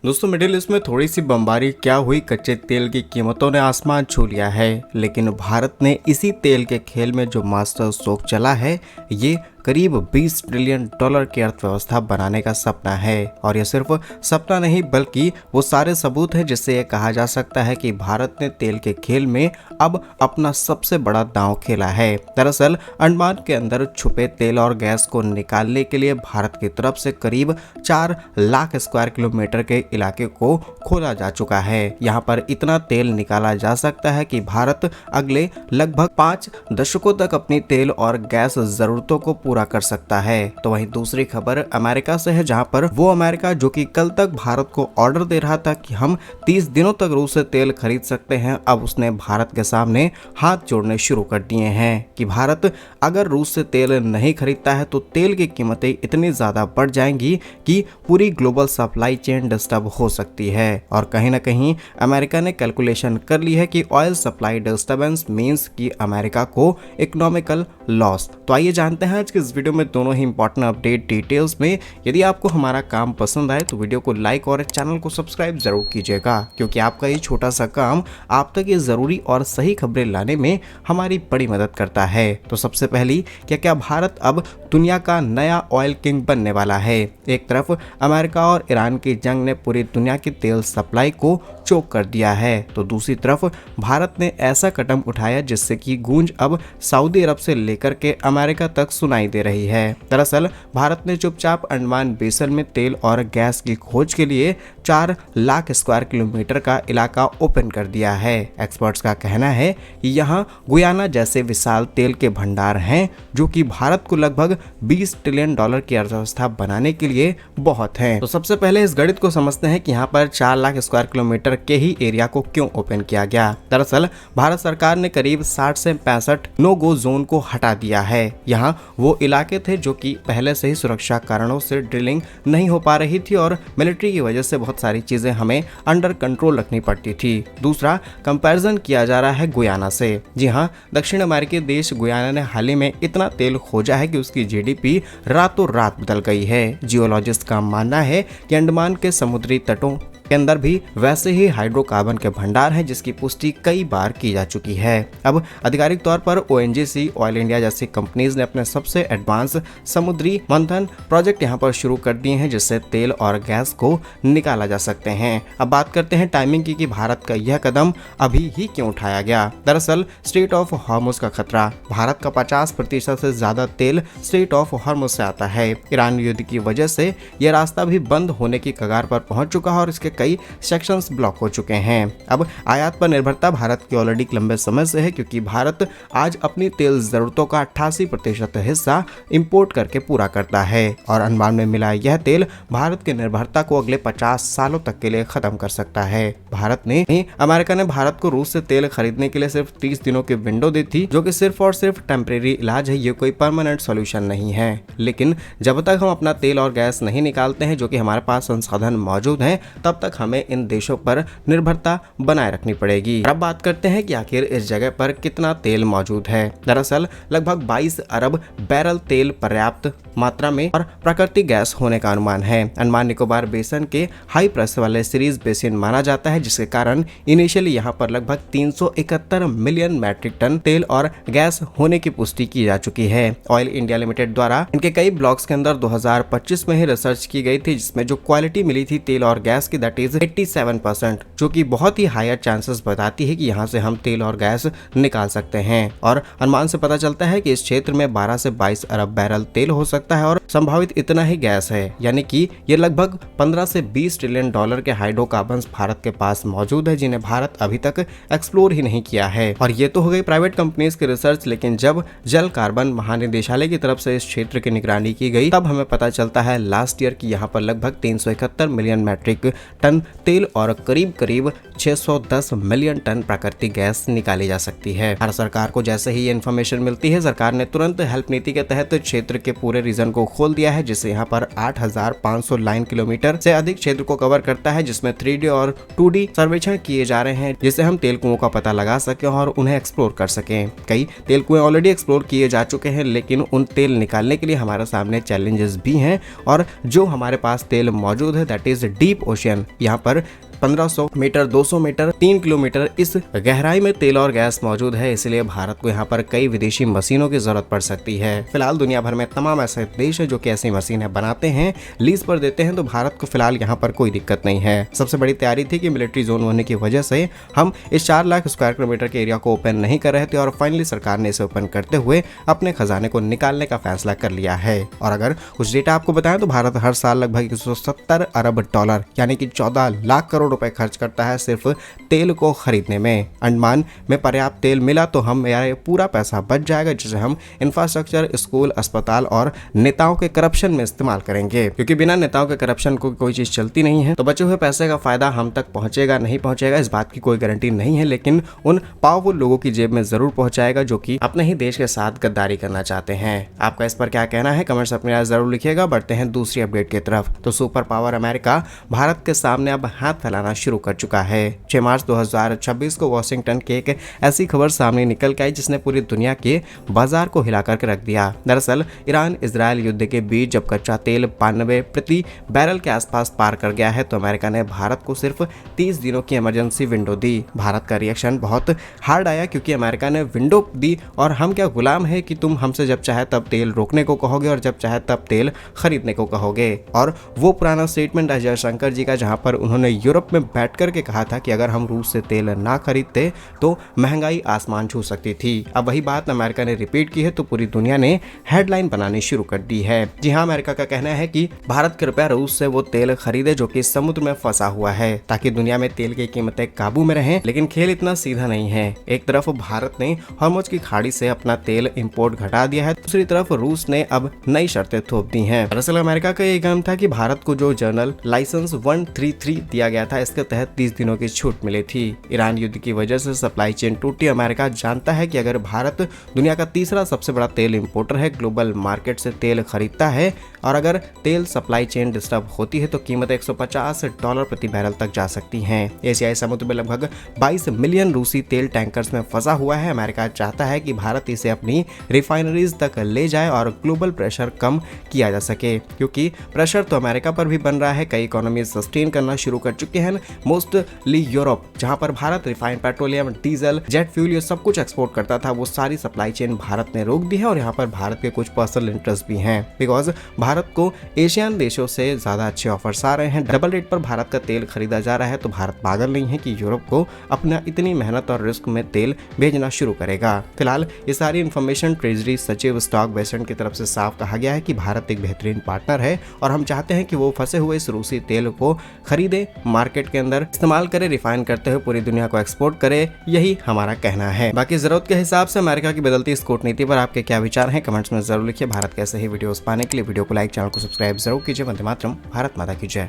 दोस्तों middle east में थोड़ी सी बमबारी क्या हुई, कच्चे तेल की कीमतों ने आसमान छू लिया है। लेकिन भारत ने इसी तेल के खेल में जो मास्टर स्ट्रोक चला है, ये करीब 20 ट्रिलियन डॉलर की अर्थव्यवस्था बनाने का सपना है। और यह सिर्फ सपना नहीं बल्कि वो सारे सबूत हैं जिससे यह कहा जा सकता है कि भारत ने तेल के खेल में अब अपना सबसे बड़ा दांव खेला है। दरअसल अंडमान के अंदर छुपे तेल और गैस को निकालने के लिए भारत की तरफ से करीब 4 लाख स्क्वायर किलोमीटर के इलाके को खोला जा चुका है। यहाँ पर इतना तेल निकाला जा सकता है कि भारत अगले लगभग 5 दशकों तक अपनी तेल और गैस जरूरतों को पूरा कर सकता है। तो वहीं दूसरी खबर अमेरिका से है, जहां पर वो अमेरिका जो कि कल तक भारत को ऑर्डर दे रहा था कि हम 30 दिनों तक रूस से तेल खरीद सकते हैं, अब उसने भारत के सामने हाथ जोड़ने शुरू कर दिए हैं कि भारत अगर रूस से तेल नहीं खरीदता है तो तेल की कीमतें इतनी ज्यादा बढ़ जाएंगी कि पूरी ग्लोबल सप्लाई चेन डिस्टर्ब हो सकती है। और कहीं ना कहीं अमेरिका ने कैलकुलेशन कर ली है कि ऑयल सप्लाई डिस्टर्बेंस मींस कि अमेरिका को इकोनॉमिकल लॉस। तो आइए जानते हैं आज के इस वीडियो में दोनों ही इंपॉर्टेंट अपडेट डिटेल्स में। यदि आपको हमारा काम पसंद आए तो वीडियो को लाइक और चैनल को सब्सक्राइब जरूर कीजिएगा, क्योंकि आपका ये छोटा सा काम आप तक ये जरूरी और सही खबरें लाने में हमारी बड़ी मदद करता है। तो सबसे पहली, क्या भारत अब दुनिया का नया ऑयल किंग बनने वाला है? एक तरफ अमेरिका और ईरान की जंग ने पूरी दुनिया की तेल सप्लाई को चोक कर दिया है, तो दूसरी तरफ भारत ने ऐसा कदम उठाया जिससे कि गूंज अब सऊदी अरब से लेकर के अमेरिका तक सुनाई दे रही है। दरअसल भारत ने चुपचाप अंडमान बेसिन में तेल और गैस की खोज के लिए 4 लाख स्क्वायर किलोमीटर का इलाका ओपन कर दिया है। एक्सपर्ट्स का कहना है कि यहाँ गुयाना जैसे विशाल तेल के भंडार हैं जो कि भारत को लगभग 20 ट्रिलियन डॉलर की अर्थव्यवस्था बनाने के लिए बहुत हैं। तो सबसे पहले इस गणित को समझते हैं कि यहाँ पर 4 लाख स्क्वायर किलोमीटर के ही एरिया को क्यों ओपन किया गया। दरअसल भारत सरकार ने करीब 60 से 65 नो गो जोन को हटा दिया है। यहाँ वो इलाके थे जो कि पहले से ही सुरक्षा कारणों से ड्रिलिंग नहीं हो पा रही थी और मिलिट्री की वजह से बहुत सारी चीजें हमें अंडर कंट्रोल रखनी पड़ती थी। दूसरा, कंपैरिजन किया जा रहा है गुयाना से। जी हाँ, दक्षिण अमेरिकी देश गुयाना ने हाल ही में इतना तेल खोजा है कि उसकी जीडीपी रातों रात बदल गई है। जियोलॉजिस्ट का मानना है कि अंडमान के समुद्री तटों के अंदर भी वैसे ही हाइड्रोकार्बन के भंडार हैं जिसकी पुष्टि कई बार की जा चुकी है। अब आधिकारिक तौर पर ओएनजीसी, ऑयल इंडिया जैसी कंपनीज ने अपने सबसे एडवांस समुद्री मंथन प्रोजेक्ट यहां पर शुरू कर दिए हैं जिससे तेल और गैस को निकाला जा सकते हैं। अब बात करते हैं टाइमिंग की कि भारत का यह कदम अभी ही क्यों उठाया गया। दरअसल स्ट्रेट ऑफ हॉर्मुज का खतरा, भारत का 50% से ज्यादा तेल स्ट्रेट ऑफ हॉर्मुज से आता है। ईरान युद्ध की वजह से यह रास्ता भी बंद होने की कगार पर पहुंच चुका है और इसके कई सेक्शंस ब्लॉक हो चुके हैं। अब आयात पर निर्भरता भारत की ऑलरेडी लंबे समय से है, क्योंकि भारत आज अपनी तेल जरूरतों का 88% हिस्सा इंपोर्ट करके पूरा करता है और अंडमान में मिला यह तेल भारत की निर्भरता को अगले 50 सालों तक के लिए खत्म कर सकता है। अमेरिका ने भारत को रूस से तेल खरीदने के लिए सिर्फ 30 दिनों की विंडो दी थी, जो कि सिर्फ और सिर्फ टेम्परेरी इलाज है, ये कोई परमानेंट सॉल्यूशन नहीं है। लेकिन जब तक हम अपना तेल और गैस नहीं निकालते हैं जो कि हमारे पास संसाधन मौजूद हैं, तब तक हमें इन देशों पर निर्भरता बनाए रखनी पड़ेगी। अब बात करते हैं कि आखिर इस जगह पर कितना तेल मौजूद है। दरअसल लगभग 22 अरब बैरल तेल पर्याप्त मात्रा में और प्राकृतिक गैस होने का अनुमान है। अंडमान निकोबार बेसिन के हाई प्रेशर वाले सीरीज बेसिन माना जाता है, जिसके कारण इनिशियली यहाँ पर लगभग 371 मिलियन मैट्रिक टन तेल और गैस होने की पुष्टि की जा चुकी है। ऑयल इंडिया लिमिटेड द्वारा इनके कई ब्लॉक्स के अंदर 2025 में ही रिसर्च की गई थी, जिसमें जो क्वालिटी मिली थी तेल और गैस की, दैट इज 87%, जो कि बहुत ही हायर चांसेस बताती है कि यहाँ से हम तेल और गैस निकाल सकते हैं। और अनुमान से पता चलता है कि इस क्षेत्र में 12 से 22 अरब बैरल तेल हो सकता है और संभावित इतना ही गैस है, यानी कि ये लगभग 15 से 20 ट्रिलियन डॉलर के हाइड्रोकार्बन भारत के पास मौजूद है, जिन्हें भारत अभी तक एक्सप्लोर ही नहीं किया है। और ये तो हो गई प्राइवेट कंपनीज की रिसर्च, लेकिन जब जल कार्बन महानिदेशालय की तरफ से इस क्षेत्र की निगरानी की गई तब हमें पता चलता है लास्ट ईयर की यहाँ पर लगभग 371 मिलियन मैट्रिक टन तेल और करीब 610 मिलियन टन प्राकृतिक गैस निकाली जा सकती है। भारत सरकार को जैसे ही ये इन्फॉर्मेशन मिलती है, सरकार ने तुरंत हेल्प नीति के तहत क्षेत्र के पूरे रीजन को खोल दिया है, जिससे यहाँ पर 8500 लाइन किलोमीटर से अधिक क्षेत्र को कवर करता है, जिसमें 3D और 2D सर्वेक्षण किए जा रहे हैं, जिससे हम तेल कुओं का पता लगा सके और उन्हें एक्सप्लोर कर सकें। कई तेल कुएं ऑलरेडी एक्सप्लोर किए जा चुके हैं, लेकिन उन तेल निकालने के लिए हमारे सामने चैलेंजेस भी हैं और जो हमारे पास तेल मौजूद है दैट इज डीप ओशियन, यहाँ पर 1500 मीटर, 200 मीटर, 3 किलोमीटर इस गहराई में तेल और गैस मौजूद है, इसलिए भारत को यहाँ पर कई विदेशी मशीनों की जरूरत पड़ सकती है। फिलहाल दुनिया भर में तमाम ऐसे देश है जो कि ऐसी मशीनें बनाते हैं, लीज पर देते हैं, तो भारत को फिलहाल यहाँ पर कोई दिक्कत नहीं है। सबसे बड़ी तैयारी थी कि मिलिट्री जोन होने की वजह से हम इस 4 लाख स्क्वायर किलोमीटर के एरिया को ओपन नहीं कर रहे थे और फाइनली सरकार ने इसे ओपन करते हुए अपने खजाने को निकालने का फैसला कर लिया है। और अगर कुछ डेटा आपको बताएं तो भारत हर साल लगभग 170 अरब डॉलर यानी कि 14 लाख करोड़ रुपए खर्च करता है सिर्फ तेल को खरीदने में। अंडमान में पर्याप्त तेल मिला तो हम यार पूरा पैसा बच जाएगा, जिसे हम इंफ्रास्ट्रक्चर, स्कूल, अस्पताल और नेताओं के करप्शन में इस्तेमाल करेंगे, क्योंकि बिना नेताओं के करप्शन को कोई चीज चलती नहीं है। तो बचे हुए पैसे का फायदा हम तक पहुंचेगा नहीं पहुंचेगा इस बात की कोई गारंटी नहीं है, लेकिन उन पावरफुल लोगों की जेब में जरूर पहुंचाएगा जो कि अपने ही देश के साथ गद्दारी करना चाहते हैं। आपका इस पर क्या कहना है, कमेंट्स अपनी राय जरूर लिखिएगा। बढ़ते हैं दूसरी अपडेट की तरफ। तो सुपर पावर अमेरिका भारत के सामने अब हाथ फैलाना शुरू कर चुका है। 6 मार्च 2026 को वॉशिंगटन के एक ऐसी खबर सामने निकल के आई जिसने पूरी दुनिया के बाजार को हिला करके रख दिया। दरअसल ईरान इजरायल युद्ध के बीच जब कच्चा तेल 92 प्रति बैरल के आसपास पार कर गया है तो अमेरिका ने भारत को सिर्फ 30 दिनों की इमरजेंसी विंडो दी। भारत का रिएक्शन बहुत हार्ड आया, क्योंकि अमेरिका ने विंडो दी और हम क्या गुलाम है कि तुम हमसे जब चाहे तब तेल रोकने को कहोगे और जब चाहे तब तेल खरीदने को कहोगे। और वो पुराना स्टेटमेंट है जयशंकर जी का, जहां पर उन्होंने यूरोप में बैठ करके कहा था कि अगर हम रूस से तेल ना खरीदते तो महंगाई आसमान छू सकती थी। अब वही बात अमेरिका ने रिपीट की है तो पूरी दुनिया ने हेडलाइन बनानी शुरू कर दी है। जी हाँ, अमेरिका का कहना है कि भारत कृपया रूस से वो तेल खरीदे जो कि समुद्र में फंसा हुआ है, ताकि दुनिया में तेल की कीमतें काबू में रहें। लेकिन खेल इतना सीधा नहीं है। एक तरफ भारत ने हॉर्मुज़ की खाड़ी से अपना तेल इंपोर्ट घटा दिया है, दूसरी तरफ रूस ने अब नई शर्तें थोप दी हैं। दरअसल अमेरिका का ये काम था कि भारत को जो जर्नल लाइसेंस 133 दिया गया था, इसके तहत 30 दिनों की छूट मिली थी। ईरान युद्ध की वजह से सप्लाई चेन टूटी। अमेरिका जानता है कि अगर भारत दुनिया का तीसरा सबसे बड़ा तेल इंपोर्टर है, ग्लोबल मार्केट से तेल खरीदता है और अगर तेल सप्लाई चेन डिस्टर्ब होती है तो कीमत $150 प्रति बैरल तक जा सकती हैं। एशियाई समुद्र में लगभग 22 मिलियन रूसी तेल टैंकर्स में फंसा हुआ है। अमेरिका चाहता है कि भारत इसे अपनी रिफाइनरीज तक ले जाए और ग्लोबल प्रेशर कम किया जा सके, क्योंकि प्रेशर तो अमेरिका पर भी बन रहा है। कई इकोनॉमी सस्टेन करना शुरू कर चुके हैं, मोस्टली यूरोप, जहां पर Bharat refined petroleum, diesel, jet fuel ये सब कुछ एक्सपोर्ट करता था, वो सारी सप्लाई चेन भारत ने रोक दी है। और यहाँ पर भारत के कुछ पर्सनल इंटरेस्ट भी हैं, बिकॉज भारत को एशियन देशों से ज्यादा अच्छे ऑफर्स आ रहे हैं। डबल रेट पर भारत का तेल खरीदा जा रहा है, तो भारत पागल नहीं है कि यूरोप को अपना इतनी मेहनत और रिस्क में तेल भेजना शुरू करेगा। फिलहाल ये सारी इन्फॉर्मेशन ट्रेजरी सचिव स्टॉक बेसेंट की तरफ से साफ कहा गया है कि भारत एक बेहतरीन पार्टनर है और हम चाहते हैं कि वो फंसे हुए इस रूसी तेल को खरीदे, मार्केट के अंदर इस्तेमाल करे, रिफाइन करते हुए पूरी दुनिया को एक्सपोर्ट करे। यही हमारा कहना है। बाकी जरूरत के हिसाब से अमेरिका की बदलती इस कूटनीति पर आपके क्या विचार हैं, कमेंट्स में जरूर लिखिए। भारत के ऐसे ही वीडियोस पाने के लिए वीडियो को लाइक, चैनल को सब्सक्राइब जरूर कीजिए। वंदे मातरम, भारत माता की जय।